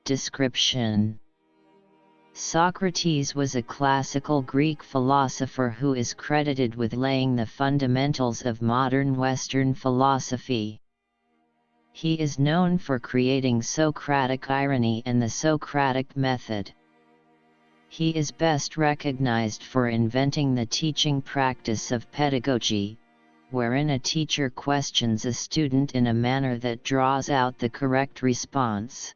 Description: Socrates was a classical Greek philosopher who is credited with laying the fundamentals of modern Western philosophy. He is known for creating Socratic irony and the Socratic method. He is best recognized for inventing the teaching practice of pedagogy, wherein a teacher questions a student in a manner that draws out the correct response.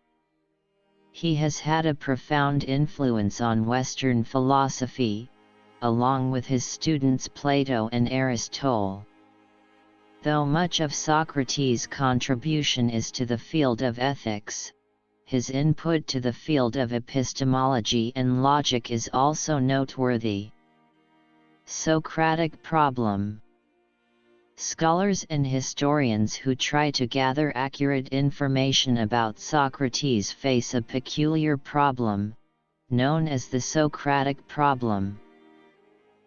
He has had a profound influence on Western philosophy, along with his students Plato and Aristotle. Though much of Socrates' contribution is to the field of ethics, his input to the field of epistemology and logic is also noteworthy. Socratic problem: Scholars and historians who try to gather accurate information about Socrates face a peculiar problem, known as the Socratic problem.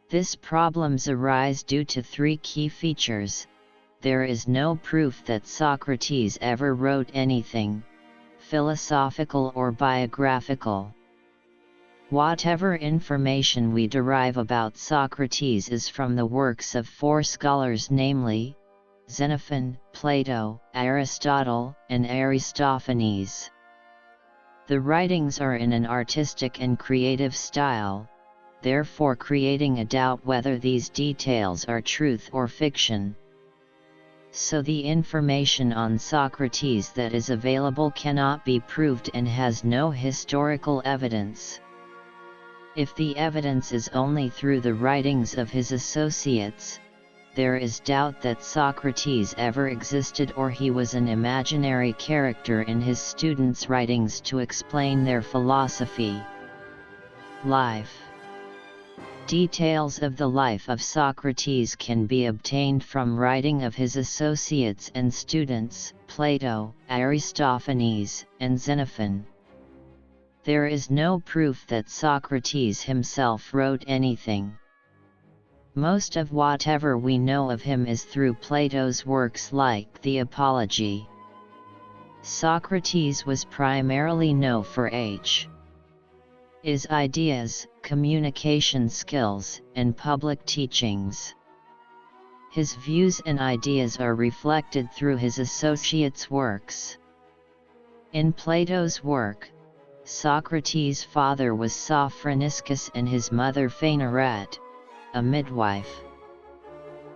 This problems arise due to three key features. There is no proof that Socrates ever wrote anything, philosophical or biographical. Whatever information we derive about Socrates is from the works of four scholars, namely, Xenophon, Plato, Aristotle, and Aristophanes. The writings are in an artistic and creative style, therefore creating a doubt whether these details are truth or fiction. So the information on Socrates that is available cannot be proved and has no historical evidence. If the evidence is only through the writings of his associates, there is doubt that Socrates ever existed or he was an imaginary character in his students' writings to explain their philosophy. Life. Details of the life of Socrates can be obtained from writing of his associates and students, Plato, Aristophanes, and Xenophon. There is no proof that Socrates himself wrote anything. Most of whatever we know of him is through Plato's works like the Apology. Socrates was primarily known for his ideas, communication skills, and public teachings. His views and ideas are reflected through his associates' works. In Plato's work, Socrates' father was Sophroniscus and his mother Phaenarat, a midwife.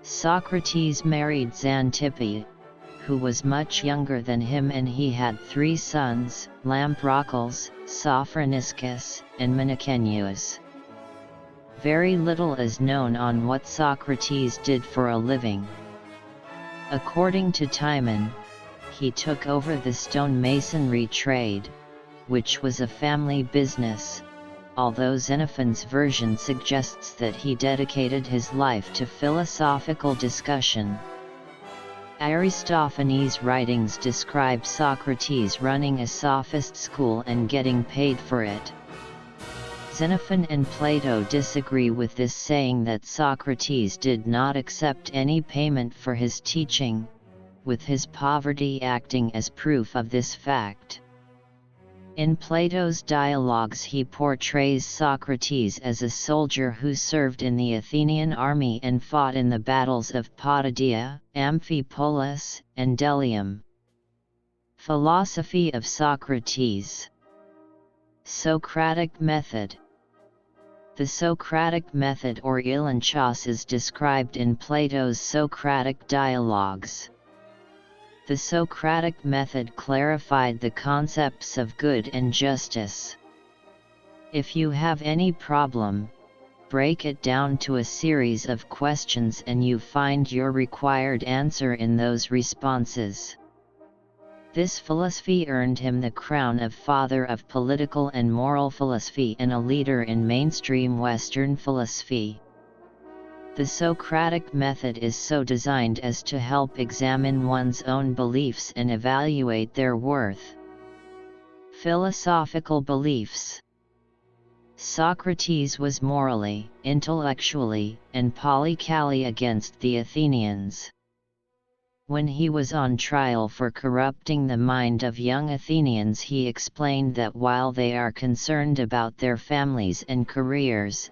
Socrates married Xanthippe, who was much younger than him, and he had three sons, Lamprocles, Sophroniscus, and Meneceneus. Very little is known on what Socrates did for a living. According to Timon, he took over the stonemasonry trade, which was a family business, although Xenophon's version suggests that he dedicated his life to philosophical discussion. Aristophanes' writings describe Socrates running a sophist school and getting paid for it. Xenophon and Plato disagree with this, saying that Socrates did not accept any payment for his teaching, with his poverty acting as proof of this fact. In Plato's dialogues he portrays Socrates as a soldier who served in the Athenian army and fought in the battles of Potidaea, Amphipolis, and Delium. Philosophy of Socrates. Socratic Method. The Socratic Method or Ilanchos is described in Plato's Socratic dialogues. The Socratic method clarified the concepts of good and justice. If you have any problem, break it down to a series of questions and you find your required answer in those responses. This philosophy earned him the crown of father of political and moral philosophy and a leader in mainstream Western philosophy. The Socratic method is so designed as to help examine one's own beliefs and evaluate their worth. Philosophical beliefs. Socrates was morally, intellectually, and politically against the Athenians. When he was on trial for corrupting the mind of young Athenians, he explained that while they are concerned about their families and careers,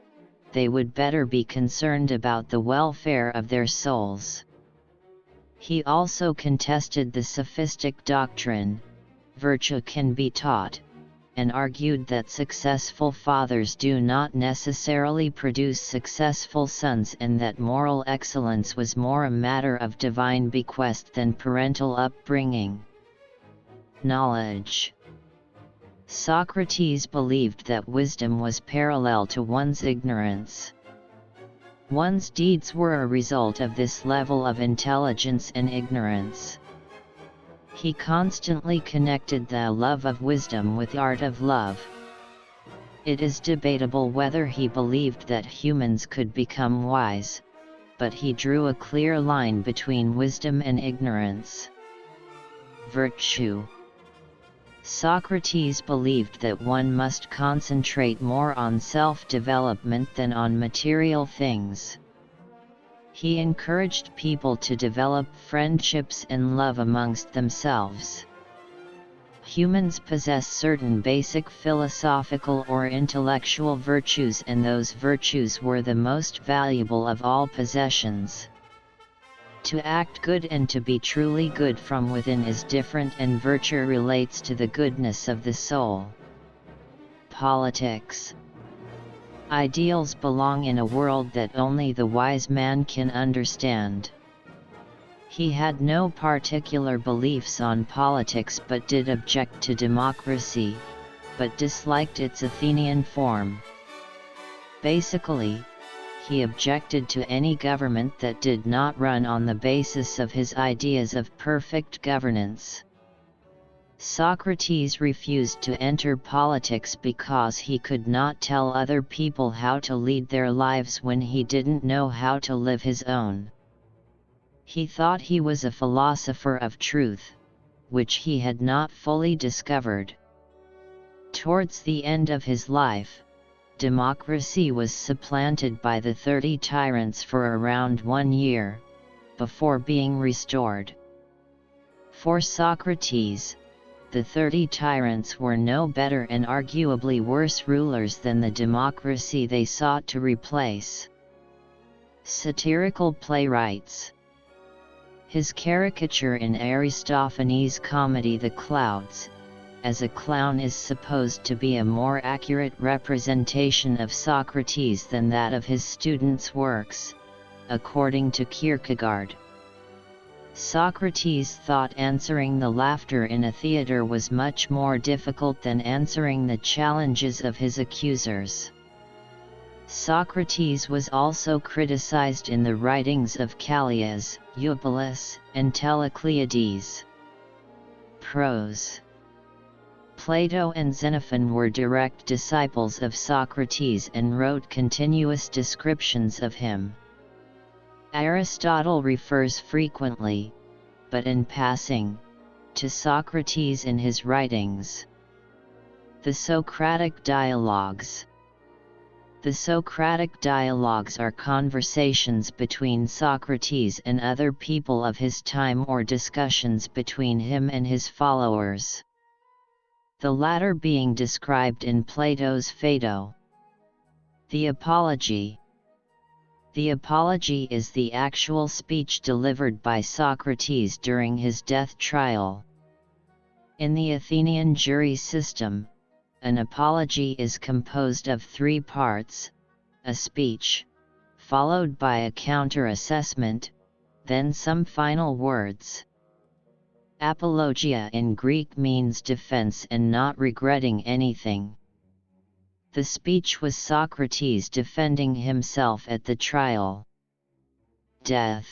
they would better be concerned about the welfare of their souls. He also contested the sophistic doctrine, virtue can be taught, and argued that successful fathers do not necessarily produce successful sons, and that moral excellence was more a matter of divine bequest than parental upbringing. Knowledge. Socrates believed that wisdom was parallel to one's ignorance. One's deeds were a result of this level of intelligence and ignorance. He constantly connected the love of wisdom with the art of love. It is debatable whether he believed that humans could become wise, but he drew a clear line between wisdom and ignorance. Virtue. Socrates believed that one must concentrate more on self-development than on material things. He encouraged people to develop friendships and love amongst themselves. Humans possess certain basic philosophical or intellectual virtues, and those virtues were the most valuable of all possessions. To act good and to be truly good from within is different, and virtue relates to the goodness of the soul. Politics. Ideals belong in a world that only the wise man can understand. He had no particular beliefs on politics but did object to democracy, but disliked its Athenian form. Basically, he objected to any government that did not run on the basis of his ideas of perfect governance. Socrates refused to enter politics because he could not tell other people how to lead their lives when he didn't know how to live his own. He thought he was a philosopher of truth, which he had not fully discovered. Towards the end of his life, democracy was supplanted by the 30 tyrants for around 1 year, before being restored. For Socrates, the 30 tyrants were no better and arguably worse rulers than the democracy they sought to replace. Satirical playwrights. His caricature in Aristophanes' comedy The Clouds, as a clown, is supposed to be a more accurate representation of Socrates than that of his students' works, according to Kierkegaard. Socrates thought answering the laughter in a theater was much more difficult than answering the challenges of his accusers. Socrates was also criticized in the writings of Callias, Eupolis, and Telecleides. Prose. Plato and Xenophon were direct disciples of Socrates and wrote continuous descriptions of him. Aristotle refers frequently, but in passing, to Socrates in his writings. The Socratic Dialogues. The Socratic dialogues are conversations between Socrates and other people of his time, or discussions between him and his followers, the latter being described in Plato's Phaedo. The Apology. The Apology is the actual speech delivered by Socrates during his death trial. In the Athenian jury system, an apology is composed of 3 parts: a speech, followed by a counter-assessment, then some final words. Apologia in Greek means defense and not regretting anything. The speech was Socrates defending himself at the trial. Death.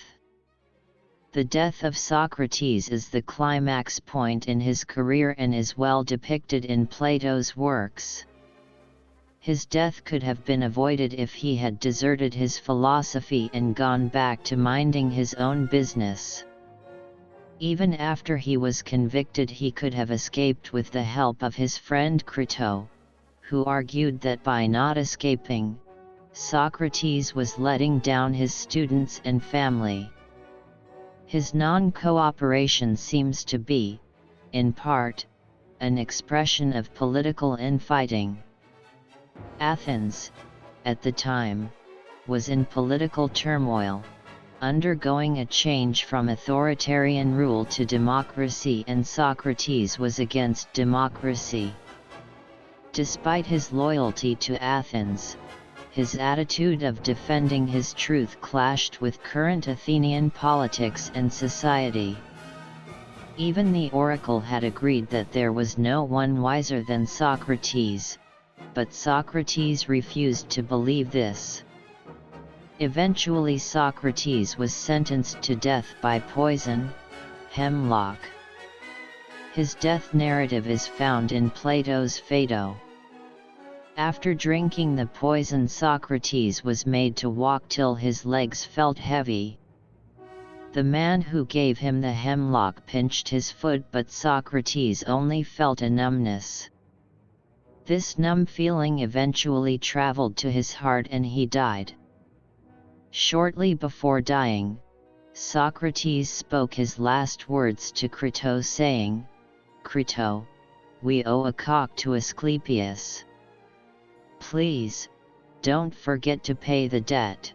The death of Socrates is the climax point in his career and is well depicted in Plato's works. His death could have been avoided if he had deserted his philosophy and gone back to minding his own business. Even after he was convicted, he could have escaped with the help of his friend Crito, who argued that by not escaping, Socrates was letting down his students and family. His non-cooperation seems to be, in part, an expression of political infighting. Athens, at the time, was in political turmoil, undergoing a change from authoritarian rule to democracy, and Socrates was against democracy. Despite his loyalty to Athens, his attitude of defending his truth clashed with current Athenian politics and society. Even the oracle had agreed that there was no one wiser than Socrates, but Socrates refused to believe this. Eventually Socrates was sentenced to death by poison, hemlock. His death narrative is found in Plato's Phaedo. After drinking the poison, Socrates was made to walk till his legs felt heavy. The man who gave him the hemlock pinched his foot, but Socrates only felt a numbness. This numb feeling eventually traveled to his heart and he died. Shortly before dying, Socrates spoke his last words to Crito, saying, "Crito, we owe a cock to Asclepius. Please, don't forget to pay the debt."